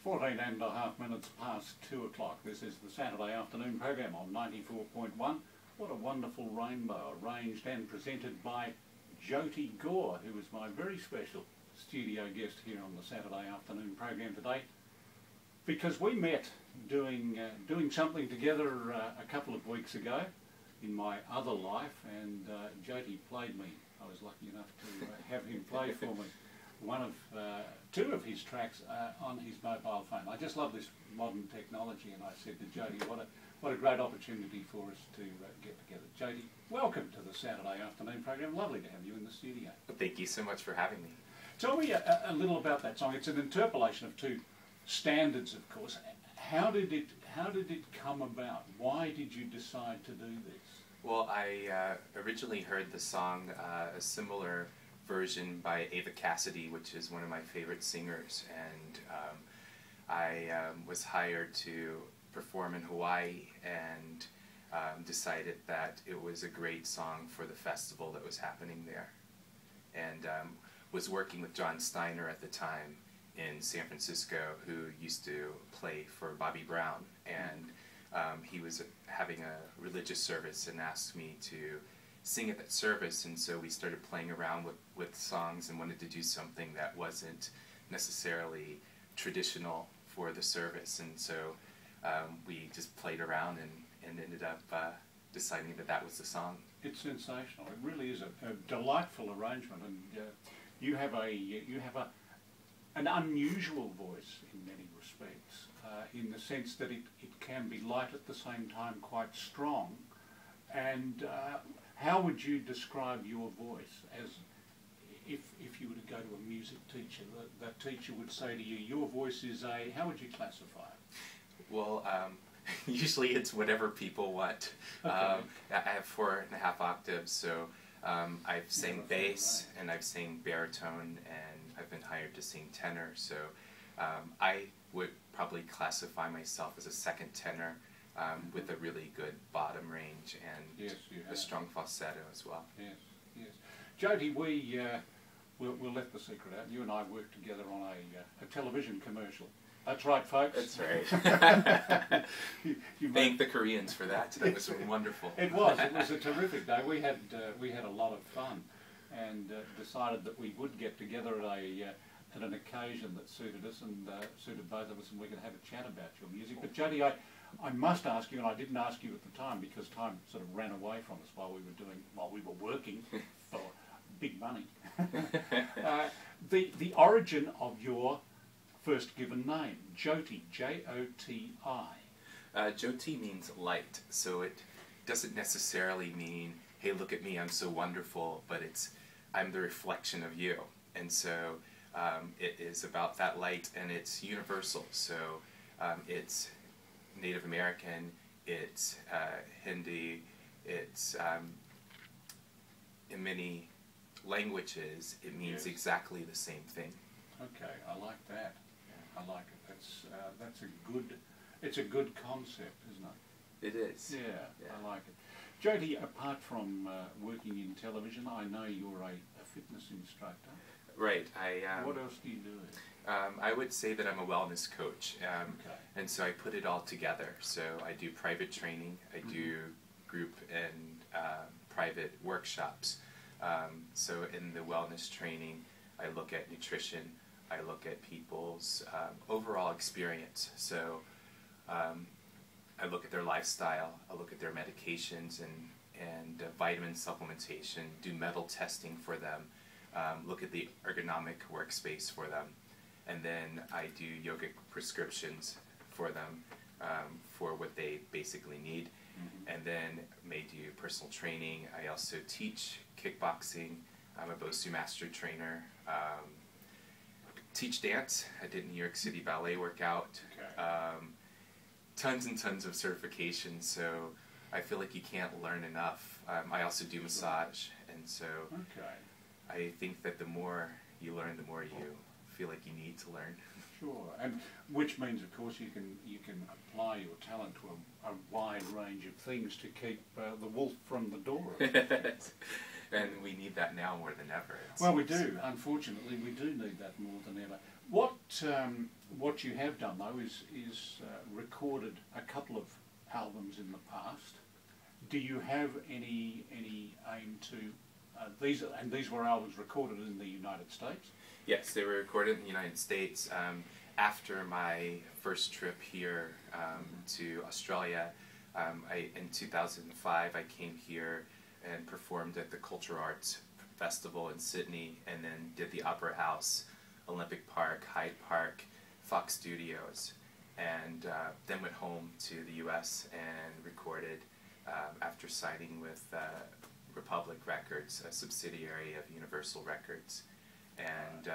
14 and a half minutes past 2 o'clock. This is the Saturday afternoon program on 94.1. What a wonderful rainbow, arranged and presented by Joti, who is my very special studio guest here on the Saturday afternoon program today. Because we met doing something together a couple of weeks ago in my other life, and Joti played me. I was lucky enough to have him play for me two of his tracks on his mobile phone. I just love this modern technology, and I said to Joti, what a great opportunity for us to get together. Joti, welcome to the Saturday afternoon program. Lovely to have you in the studio. Well, thank you so much for having me. Tell me a little about that song. It's an interpolation of two standards, of course. How did it come about? Why did you decide to do this? Well, I originally heard the song, a similar version by Ava Cassidy, which is one of my favorite singers, and I was hired to perform in Hawaii, and decided that it was a great song for the festival that was happening there, and was working with John Steiner at the time in San Francisco, who used to play for Bobby Brown, and he was having a religious service and asked me to sing at that service, and so we started playing around with songs and wanted to do something that wasn't necessarily traditional for the service, and so we just played around and ended up deciding that that was the song. It's sensational. It really is a delightful arrangement, and you have an unusual voice in many respects, in the sense that it can be light at the same time, quite strong. And how would you describe your voice? As if you were to go to a music teacher, that teacher would say to you, your voice is a, how would you classify it? Well, usually it's whatever people want. Okay. I have 4.5 octaves, so I've sang bass and I've sang baritone, and I've been hired to sing tenor, so I would probably classify myself as a second tenor with a really good bottom range and a strong falsetto as well. Yes, yes. Joti, we'll let the secret out. You and I worked together on a television commercial. That's right, folks. That's right. Thank the Koreans for that. That was wonderful. It was a terrific day. We had a lot of fun, and decided that we would get together at an occasion that suited us and suited both of us, and we could have a chat about your music. But Joti, I must ask you, and I didn't ask you at the time because time sort of ran away from us while we were working for big money. The origin of your first given name, Joti, J-O-T-I. Joti means light, so it doesn't necessarily mean, hey, look at me, I'm so wonderful, but it's, I'm the reflection of you. And so it is about that light, and it's universal. So it's Native American, it's Hindi, it's in many languages, it means exactly the same thing. Okay, I like that. I like it. It's a good concept, isn't it? It is. Yeah. I like it. Joti, apart from working in television, I know you're a fitness instructor. Right. What else do you do? I would say that I'm a wellness coach, and so I put it all together. So I do private training, I do group and private workshops. So in the wellness training, I look at nutrition, I look at people's overall experience. So I look at their lifestyle, I look at their medications and vitamin supplementation, do metal testing for them, look at the ergonomic workspace for them, and then I do yogic prescriptions for them for what they basically need, and then may do personal training. I also teach kickboxing. I'm a Bosu master trainer. Teach dance. I did New York City Ballet workout. Tons and tons of certifications, so I feel like you can't learn enough. I also do massage, and so I think that the more you learn, the more you feel like you need to learn. Sure, and which means, of course, you can apply your talent to a wide range of things to keep the wolf from the door. And we need that now more than ever. Well, we do. Unfortunately, we do need that more than ever. What you have done though is recorded a couple of albums in the past. Do you have any aim to these were albums recorded in the United States? Yes, they were recorded in the United States. After my first trip here to Australia, in 2005, I came here and performed at the Culture Arts Festival in Sydney, and then did the Opera House, Olympic Park, Hyde Park, Fox Studios, and then went home to the U.S. and recorded after signing with Republic Records, a subsidiary of Universal Records. And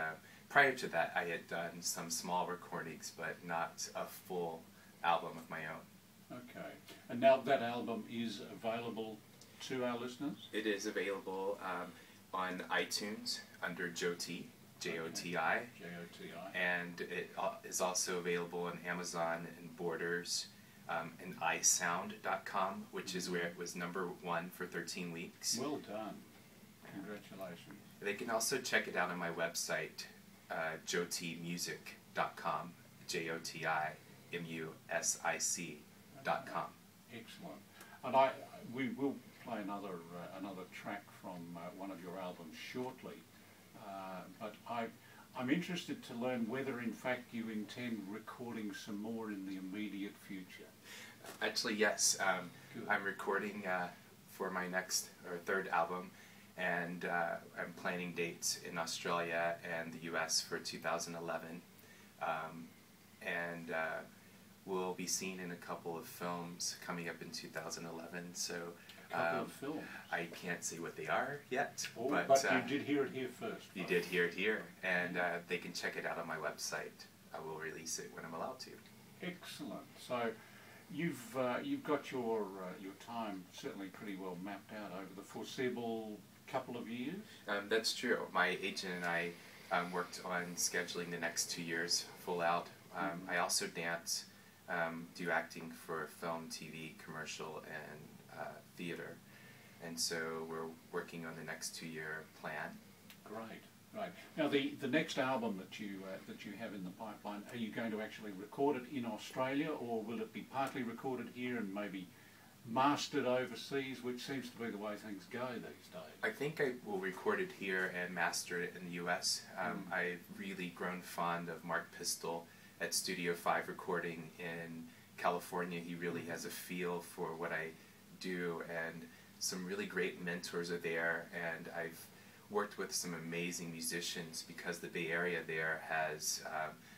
prior to that, I had done some small recordings, but not a full album of my own. Okay. And now that album is available to our listeners? It is available on iTunes under Joti, J-O-T-I. J-O-T-I. And it is also available on Amazon and Borders and iSound.com, which is where it was #1 for 13 weeks. Well done. Congratulations. They can also check it out on my website, jotimusic.com, JOTIMUSIC.com. Excellent. And we will play another track from one of your albums shortly, but I'm interested to learn whether in fact you intend recording some more in the immediate future. Actually, yes. I'm recording for my next or third album, and I'm planning dates in Australia and the US for 2011, and we'll be seen in a couple of films coming up in 2011. So Couple of films. I can't say what they are yet, Oh, but you did hear it here first. You did hear it here, and they can check it out on my website. I will release it when I'm allowed to. Excellent. So you've got your time certainly pretty well mapped out over the foreseeable couple of years. That's true. My agent and I worked on scheduling the next 2 years full out. I also dance, do acting for film, TV, commercial, and theater, and so we're working on the next 2-year plan. Great, great. Now the next album that you have in the pipeline, are you going to actually record it in Australia, or will it be partly recorded here and maybe mastered overseas, which seems to be the way things go these days? I think I will record it here and master it in the U.S. I've really grown fond of Mark Pistol at Studio 5 Recording in California. He really has a feel for what I do, and some really great mentors are there, and I've worked with some amazing musicians because the Bay Area there has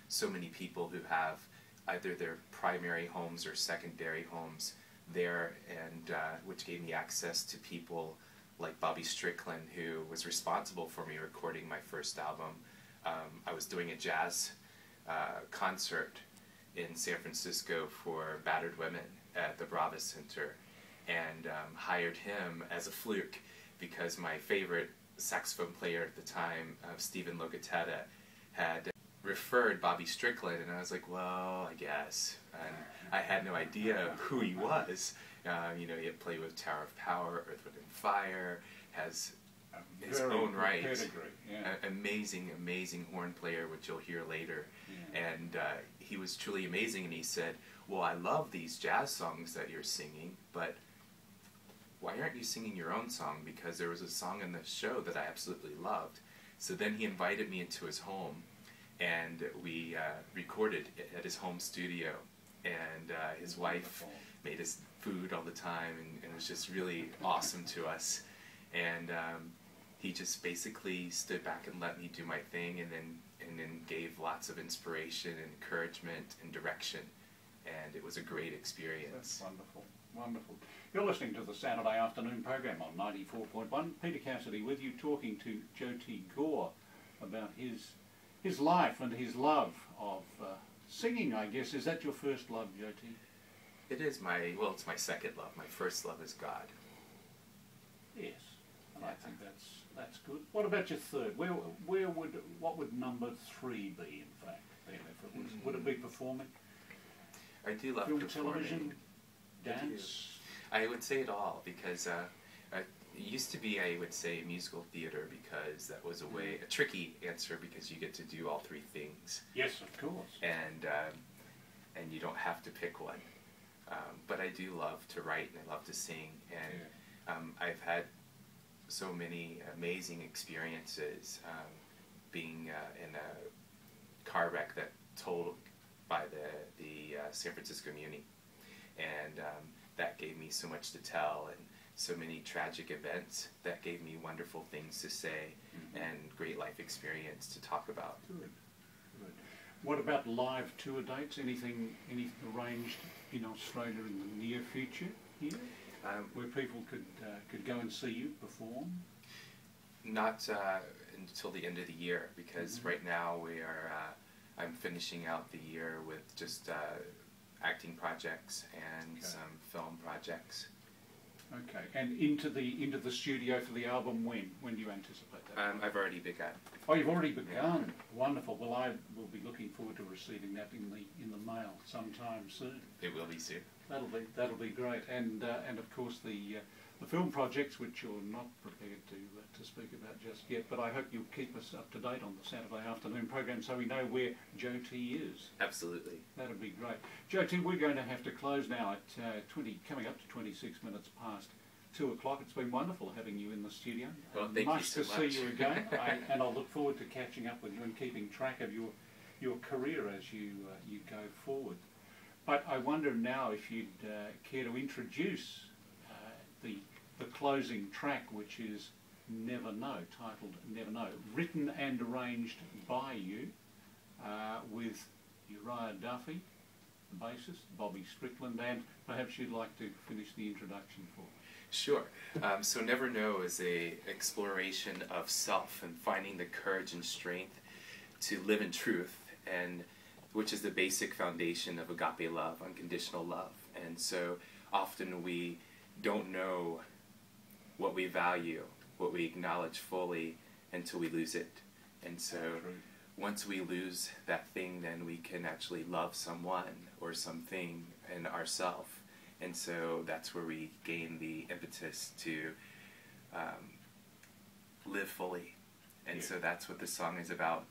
so many people who have either their primary homes or secondary homes there, and which gave me access to people like Bobby Strickland, who was responsible for me recording my first album. I was doing a jazz concert in San Francisco for battered women at the Brava Center, and hired him as a fluke because my favorite saxophone player at the time, Stephen Locatetta, had referred Bobby Strickland, and I was like, well, I guess. And I had no idea who he was. You know, he had played with Tower of Power, Earth, Wind and Fire, has his own right. Yeah. Amazing, amazing horn player, which you'll hear later. Yeah. And he was truly amazing, and he said, well, I love these jazz songs that you're singing, but why aren't you singing your own song? Because there was a song in the show that I absolutely loved. So then he invited me into his home, and we recorded at his home studio. And his wife made us food all the time, and it was just really awesome to us. And he just basically stood back and let me do my thing, and then gave lots of inspiration and encouragement and direction. And it was a great experience. That's wonderful, wonderful. You're listening to the Saturday afternoon program on 94.1. Peter Cassidy with you, talking to Joti Gore about his life and his love of singing, I guess. Is that your first love, Joti? It is it's my second love. My first love is God. Yes, and I think that's good. What about your third? What would number 3 be, in fact, then, if it was? Would it be performing? I do love film, performing. television, dance? I would say it all, because It used to be, I would say, musical theater because that was a tricky answer because you get to do all three things. Yes, of course. And you don't have to pick one. But I do love to write and I love to sing, and I've had so many amazing experiences being in a car wreck that totaled by the San Francisco Muni, and that gave me so much to tell, and so many tragic events that gave me wonderful things to say and great life experience to talk about. Good. Good. What about live tour dates? Anything arranged in Australia in the near future here, where people could go and see you perform? Not until the end of the year, because right now I'm finishing out the year with just acting projects and some film projects. Okay, and into the studio for the album when? When do you anticipate that? I've already begun. Oh, you've already begun. Wonderful. Well, I will be looking forward to receiving that in the mail sometime soon. It will be soon. That'll be great. And of course the film projects, which you're not prepared to speak about just yet, but I hope you'll keep us up to date on the Saturday afternoon program so we know where Joti is. Absolutely. That'd be great. Joti, we're going to have to close now at coming up to 26 minutes past 2 o'clock. It's been wonderful having you in the studio. Well, thank you so much. Nice to see you again, and I'll look forward to catching up with you and keeping track of your career as you go forward. But I wonder now if you'd care to introduce the closing track, which is Never Know, titled Never Know, written and arranged by you, with Uriah Duffy, the bassist, Bobby Strickland, and perhaps you'd like to finish the introduction for us. Sure. So Never Know is a exploration of self and finding the courage and strength to live in truth, and which is the basic foundation of agape love, unconditional love. And so often we don't know what we value, what we acknowledge fully until we lose it. And so once we lose that thing, then we can actually love someone or something in ourselves. And so that's where we gain the impetus to live fully. And so that's what the song is about,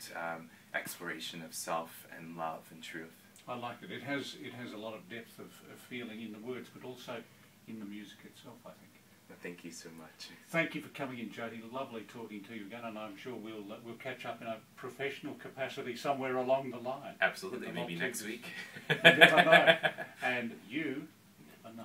exploration of self and love and truth. I like it. It has a lot of depth of feeling in the words, but also in the music itself, I think. Well, thank you so much. Thank you for coming in, Joti. Lovely talking to you again, and I'm sure we'll catch up in a professional capacity somewhere along the line. Absolutely, maybe next week. You never know. And you never know.